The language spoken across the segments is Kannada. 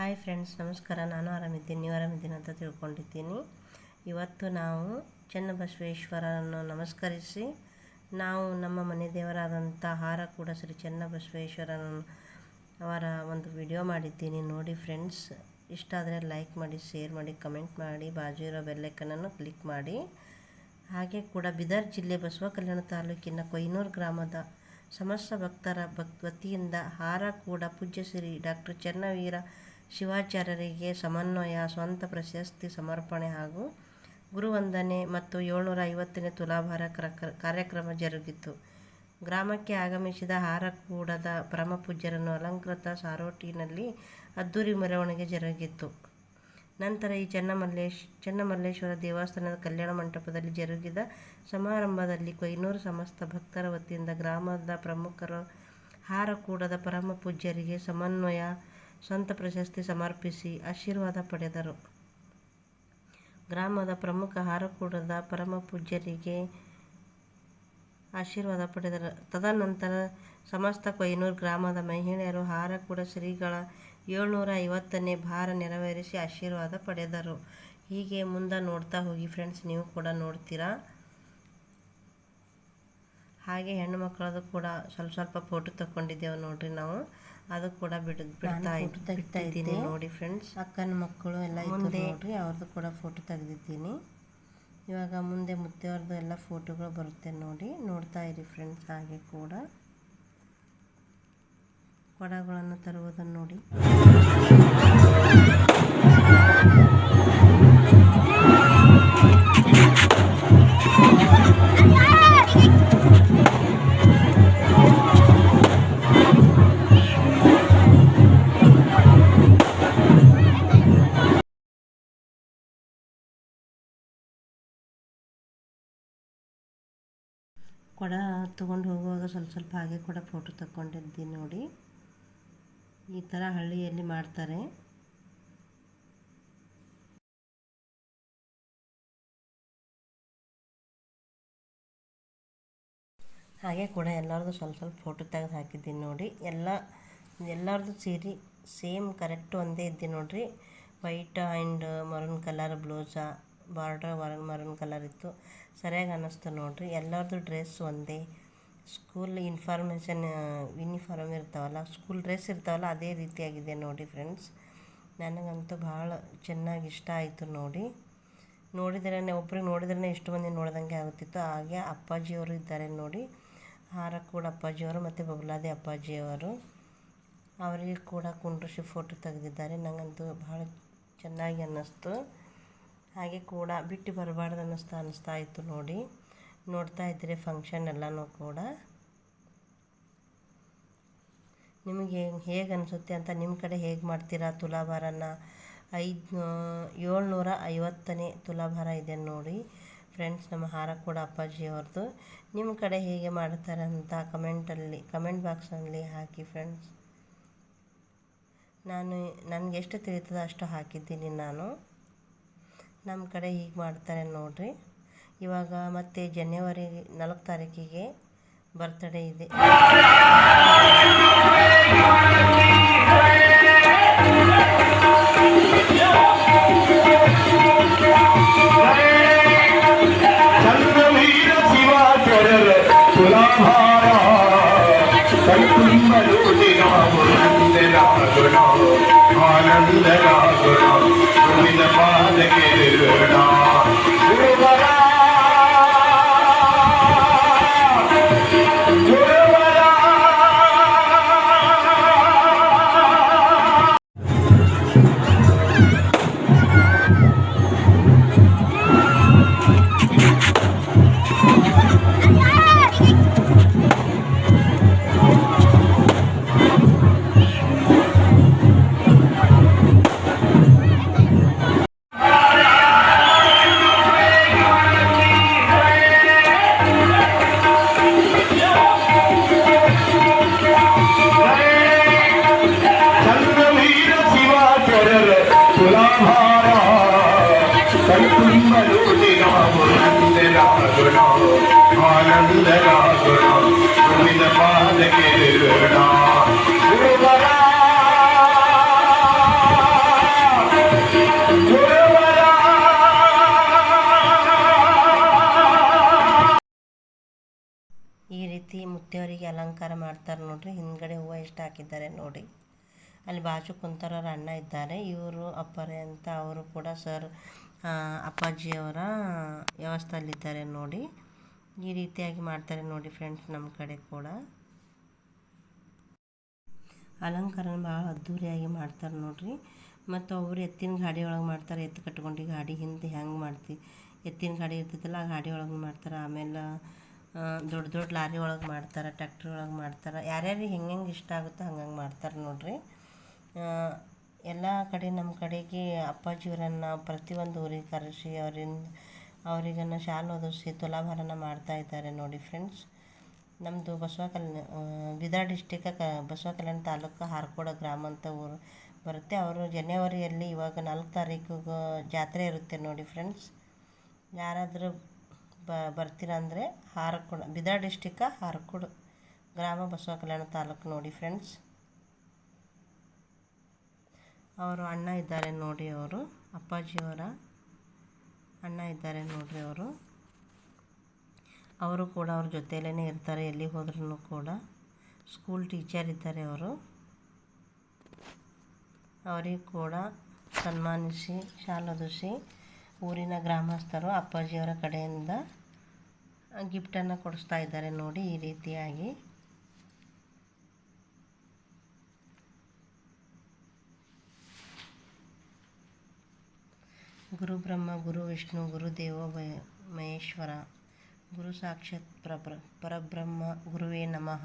ಹಾಯ್ ಫ್ರೆಂಡ್ಸ್, ನಮಸ್ಕಾರ. ನಾನು ಆರಾಮಿದ್ದೀನಿ, ನೀವು ಆರಾಮಿದ್ದೀನಿ ಅಂತ ತಿಳ್ಕೊಂಡಿದ್ದೀನಿ. ಇವತ್ತು ನಾವು ಚೆನ್ನಬಸವೇಶ್ವರನನ್ನು ನಮಸ್ಕರಿಸಿ ನಾವು ನಮ್ಮ ಮನೆ ದೇವರಾದಂಥ ಹಾರಕೂಡ ಶ್ರೀ ಚೆನ್ನಬಸವೇಶ್ವರನ ಅವರ ಒಂದು ವಿಡಿಯೋ ಮಾಡಿದ್ದೀನಿ. ನೋಡಿ ಫ್ರೆಂಡ್ಸ್, ಇಷ್ಟ ಆದರೆ ಲೈಕ್ ಮಾಡಿ, ಶೇರ್ ಮಾಡಿ, ಕಮೆಂಟ್ ಮಾಡಿ, ಬಾಜು ಇರೋ ಬೆಲ್ಲೈಕನನ್ನು ಕ್ಲಿಕ್ ಮಾಡಿ. ಹಾಗೆ ಕೂಡ ಬೀದರ್ ಜಿಲ್ಲೆ ಬಸವ ಕಲ್ಯಾಣ ತಾಲೂಕಿನ ಕೊಯ್ನೂರು ಗ್ರಾಮದ ಸಮಸ್ತ ಭಕ್ತರ ವತಿಯಿಂದ ಹಾರಕೂಡ ಪೂಜ್ಯ ಶ್ರೀ ಡಾಕ್ಟರ್ ಚೆನ್ನವೀರ ಶಿವಾಚಾರ್ಯರಿಗೆ ಸಮನ್ವಯ ಸ್ವಂತ ಪ್ರಶಸ್ತಿ ಸಮರ್ಪಣೆ ಹಾಗೂ ಗುರುವಂದನೆ ಮತ್ತು 750ನೇ ತುಲಾಭಾರ ಕಾರ್ಯಕ್ರಮ ಜರುಗಿತು. ಗ್ರಾಮಕ್ಕೆ ಆಗಮಿಸಿದ ಹಾರಕೂಡದ ಪರಮಪೂಜ್ಯರನ್ನು ಅಲಂಕೃತ ಸಾರೋಟಿನಲ್ಲಿ ಅದ್ದೂರಿ ಮೆರವಣಿಗೆ ಜರುಗಿತು. ನಂತರ ಈ ಚೆನ್ನಮಲ್ಲೇಶ್ವರ ದೇವಸ್ಥಾನದ ಕಲ್ಯಾಣ ಮಂಟಪದಲ್ಲಿ ಜರುಗಿದ ಸಮಾರಂಭದಲ್ಲಿ ಕೊಯ್ನೂರು ಸಮಸ್ತ ಭಕ್ತರ ವತಿಯಿಂದ ಗ್ರಾಮದ ಪ್ರಮುಖರು ಹಾರಕೂಡದ ಪರಮಪೂಜ್ಯರಿಗೆ ಸಮನ್ವಯ ಸ್ವಂತ ಪ್ರಶಸ್ತಿ ಸಮರ್ಪಿಸಿ ಆಶೀರ್ವಾದ ಪಡೆದರು. ಗ್ರಾಮದ ಪ್ರಮುಖ ಹಾರಕೂಡದ ಪರಮಪೂಜ್ಯರಿಗೆ ಆಶೀರ್ವಾದ ಪಡೆದರು. ತದನಂತರ ಸಮಸ್ತ ಕೊಯ್ನೂರು ಗ್ರಾಮದ ಮಹಿಳೆಯರು ಹಾರಕೂಡ ಶ್ರೀಗಳ 750ನೇ ಭಾರ ನೆರವೇರಿಸಿ ಆಶೀರ್ವಾದ ಪಡೆದರು. ಹೀಗೆ ಮುಂದೆ ನೋಡ್ತಾ ಹೋಗಿ ಫ್ರೆಂಡ್ಸ್, ನೀವು ಕೂಡ ನೋಡ್ತೀರಾ. ಹಾಗೆ ಹೆಣ್ಣು ಮಕ್ಕಳದು ಕೂಡ ಸ್ವಲ್ಪ ಫೋಟೋ ತಗೊಂಡಿದ್ದೇವೆ ನೋಡ್ರಿ. ನಾವು ಅದು ಕೂಡ ಬಿಡ್ತಾ ಇದ್ದೀನಿ ನೋಡಿ ಫ್ರೆಂಡ್ಸ್. ಅಕ್ಕನ ಮಕ್ಕಳು ಎಲ್ಲ ಇತ್ತು ನೋಡ್ರಿ, ಅವ್ರದ್ದು ಕೂಡ ಫೋಟೋ ತೆಗೆದಿದ್ದೀನಿ. ಇವಾಗ ಮುಂದೆ ಮುತ್ತೆಯವ್ರದ್ದು ಎಲ್ಲ ಫೋಟೋಗಳು ಬರುತ್ತೆ ನೋಡಿ, ನೋಡ್ತಾ ಇರಿ ಫ್ರೆಂಡ್ಸ್. ಹಾಗೆ ಕೂಡ ಕೊಡಗಳನ್ನು ತರುವುದನ್ನು ನೋಡಿ. ಕೊಡ ತೊಗೊಂಡು ಹೋಗುವಾಗ ಸ್ವಲ್ಪ ಹಾಗೆ ಕೂಡ ಫೋಟೋ ತಗೊಂಡಿದ್ದೀನಿ ನೋಡಿ. ಈ ಥರ ಹಳ್ಳಿಯಲ್ಲಿ ಮಾಡ್ತಾರೆ. ಹಾಗೆ ಕೂಡ ಎಲ್ಲರದು ಸ್ವಲ್ಪ ಫೋಟೋ ತೆಗೆದು ಹಾಕಿದ್ದೀನಿ ನೋಡಿ. ಎಲ್ಲರದು ಸೀರೆ ಸೇಮ್ ಕರೆಕ್ಟ್ ಒಂದೇ ಇದ್ದೀನಿ ನೋಡ್ರಿ. ವೈಟ್ ಆ್ಯಂಡ್ ಮರೂನ್ ಕಲರ್ ಬ್ಲೌಸಾ, ಬಾರ್ಡರ್ ಮರೂನ್ ಕಲರ್ ಇತ್ತು, ಸರಿಯಾಗಿ ಅನ್ನಿಸ್ತು ನೋಡ್ರಿ. ಎಲ್ಲರದು ಡ್ರೆಸ್ ಒಂದೇ, ಸ್ಕೂಲ್ ಯೂನಿಫಾರ್ಮ್ ಇರ್ತಾವಲ್ಲ, ಸ್ಕೂಲ್ ಡ್ರೆಸ್ ಇರ್ತಾವಲ್ಲ, ಅದೇ ರೀತಿಯಾಗಿದೆ ನೋಡಿ ಫ್ರೆಂಡ್ಸ್. ನನಗಂತೂ ಭಾಳ ಚೆನ್ನಾಗಿ ಇಷ್ಟ ಆಯಿತು ನೋಡಿ. ಒಬ್ರಿಗೆ ನೋಡಿದ್ರೇ ಇಷ್ಟು ಮಂದಿ ನೋಡ್ದಂಗೆ ಆಗುತ್ತಿತ್ತು. ಹಾಗೆ ಅಪ್ಪಾಜಿಯವರು ಇದ್ದಾರೆ ನೋಡಿ, ಹಾರಕೂಡ ಅಪ್ಪಾಜಿಯವರು ಮತ್ತು ಬಬಲಾದಿ ಅಪ್ಪಾಜಿಯವರು. ಅವರಿಗೆ ಕೂಡ ಕುಂಡ್ರಿಸಿ ಫೋಟೋ ತೆಗೆದಿದ್ದಾರೆ. ನನಗಂತೂ ಭಾಳ ಚೆನ್ನಾಗಿ ಅನ್ನಿಸ್ತು. ಹಾಗೆ ಕೂಡ ಬಿಟ್ಟು ಬರಬಾರ್ದು ಅನ್ನಿಸ್ತಾ ಇತ್ತು ನೋಡಿ. ನೋಡ್ತಾ ಇದ್ದರೆ ಫಂಕ್ಷನ್ ಎಲ್ಲನೂ ಕೂಡ ನಿಮಗೆ ಹೇಗೆ ಅನಿಸುತ್ತೆ ಅಂತ, ನಿಮ್ಮ ಕಡೆ ಹೇಗೆ ಮಾಡ್ತೀರಾ ತುಲಾಭಾರನ? 750ನೇ ತುಲಾಭಾರ ಇದೆ ನೋಡಿ ಫ್ರೆಂಡ್ಸ್, ನಮ್ಮ ಹಾರಕೂಡ ಅಪ್ಪಾಜಿಯವ್ರದ್ದು. ನಿಮ್ಮ ಕಡೆ ಹೇಗೆ ಮಾಡ್ತಾರೆ ಅಂತ ಕಮೆಂಟ್ ಬಾಕ್ಸಲ್ಲಿ ಹಾಕಿ ಫ್ರೆಂಡ್ಸ್. ನನಗೆ ಎಷ್ಟು ತಿಳಿತದ ಅಷ್ಟು ಹಾಕಿದ್ದೀನಿ ನಾನು. ನಮ್ಮ ಕಡೆ ಹೀಗೆ ಮಾಡ್ತಾರೆ ನೋಡ್ರಿ. ಇವಾಗ ಮತ್ತೆ ಜನವರಿ 4 ತಾರೀಕಿಗೆ ಬರ್ತ್ಡೇ ಇದೆ. ಆನಂದ ರೀತಿ ಮುತ್ತೆಯವರಿಗೆ ಅಲಂಕಾರ ಮಾಡ್ತಾರೆ ನೋಡ್ರಿ. ಹಿಂದ್ಗಡೆ ಹೂವು ಎಷ್ಟು ಹಾಕಿದ್ದಾರೆ ನೋಡಿ. ಅಲ್ಲಿ ಬಾಜು ಕುಂತಾರವ್ರ ಅಣ್ಣ ಇದ್ದಾರೆ, ಇವರು ಅಪ್ಪರೇ ಅಂತ. ಅವರು ಕೂಡ ಸರ್ ಅಪ್ಪಾಜಿಯವರ ವ್ಯವಸ್ಥೆಯಲ್ಲಿದ್ದಾರೆ ನೋಡಿ. ಈ ರೀತಿಯಾಗಿ ಮಾಡ್ತಾರೆ ನೋಡಿ ಫ್ರೆಂಡ್ಸ್. ನಮ್ಮ ಕಡೆ ಕೂಡ ಅಲಂಕಾರನ ಭಾಳ ಅದ್ಧೂರಿಯಾಗಿ ಮಾಡ್ತಾರೆ ನೋಡ್ರಿ. ಮತ್ತು ಅವರು ಎತ್ತಿನ ಗಾಡಿ ಒಳಗೆ ಮಾಡ್ತಾರೆ. ಎತ್ತು ಕಟ್ಕೊಂಡು ಗಾಡಿ ಹಿಂದೆ ಹೆಂಗೆ ಮಾಡ್ತೀವಿ, ಎತ್ತಿನ ಗಾಡಿ ಇರ್ತೈತಲ್ಲ ಆ ಗಾಡಿ ಒಳಗೆ ಮಾಡ್ತಾರೆ. ಆಮೇಲೆ ದೊಡ್ಡ ದೊಡ್ಡ ಲಾರಿ ಒಳಗೆ ಮಾಡ್ತಾರೆ, ಟ್ಯಾಕ್ಟ್ರಿ ಒಳಗೆ ಮಾಡ್ತಾರೆ. ಯಾರ್ಯಾರಿಗೆ ಹೆಂಗೆ ಇಷ್ಟ ಆಗುತ್ತೋ ಹಂಗಂಗೆ ಮಾಡ್ತಾರೆ ನೋಡ್ರಿ. ಎಲ್ಲ ಕಡೆ ನಮ್ಮ ಕಡೆಗೆ ಅಪ್ಪಾಜಿಯವರನ್ನು ಪ್ರತಿಯೊಂದು ಊರಿಗೆ ಕರೆಸಿ ಅವರಿಗನ್ನು ಶಾಲು ಹೊದಿಸಿ ತುಲಾಭಾರನ ಮಾಡ್ತಾಯಿದ್ದಾರೆ ನೋಡಿ ಫ್ರೆಂಡ್ಸ್. ನಮ್ಮದು ಬೀದರ್ ಡಿಸ್ಟಿಕ್ ಬಸವ ಕಲ್ಯಾಣ ತಾಲೂಕು ಹಾರ್ಕೋಡ ಗ್ರಾಮ ಅಂತ ಊರು ಬರುತ್ತೆ. ಅವರು ಜನವರಿಯಲ್ಲಿ ಇವಾಗ 4 ತಾರೀಕಿಗೆ ಜಾತ್ರೆ ಇರುತ್ತೆ ನೋಡಿ ಫ್ರೆಂಡ್ಸ್. ಯಾರಾದರೂ ಬರ್ತೀರ ಅಂದರೆ ಬೀದರ್ ಡಿಸ್ಟಿಕ್ಕ ಹಾರ್ಕೋಡ ಗ್ರಾಮ ಬಸವ ಕಲ್ಯಾಣ ತಾಲೂಕು ನೋಡಿ ಫ್ರೆಂಡ್ಸ್. ಅವರು ಅಣ್ಣ ಇದ್ದಾರೆ ನೋಡಿ, ಅವರು ಅಪ್ಪಾಜಿಯವರ ಅಣ್ಣ ಇದ್ದಾರೆ ನೋಡ್ರಿ. ಅವರು ಕೂಡ ಅವ್ರ ಜೊತೆಯಲ್ಲೇ ಇರ್ತಾರೆ ಎಲ್ಲಿ ಹೋದ್ರೂ ಕೂಡ. ಸ್ಕೂಲ್ ಟೀಚರ್ ಇದ್ದಾರೆ ಅವರು. ಅವರಿಗೆ ಕೂಡ ಸನ್ಮಾನಿಸಿ ಶಾಲು ಹೊದಿಸಿ ಊರಿನ ಗ್ರಾಮಸ್ಥರು ಅಪ್ಪಾಜಿಯವರ ಕಡೆಯಿಂದ ಗಿಫ್ಟನ್ನು ಕೊಡಿಸ್ತಾ ಇದ್ದಾರೆ ನೋಡಿ. ಈ ರೀತಿಯಾಗಿ ಗುರು ಬ್ರಹ್ಮ ಗುರು ವಿಷ್ಣು ಗುರುದೇವ ಮಹೇಶ್ವರ ಗುರು ಸಾಕ್ಷಾತ್ ಪರಬ್ರಹ್ಮ ಗುರುವೇ ನಮಃ.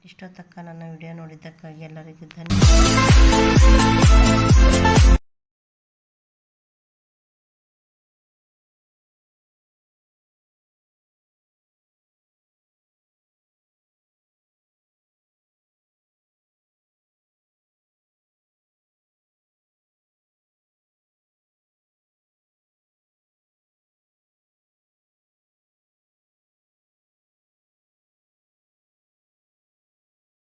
ಇಷ್ಟೊತ್ತಕ್ಕ ನನ್ನ ವಿಡಿಯೋ ನೋಡಿದ್ದಕ್ಕಾಗಿ ಎಲ್ಲರಿಗೂ ಧನ್ಯವಾದ.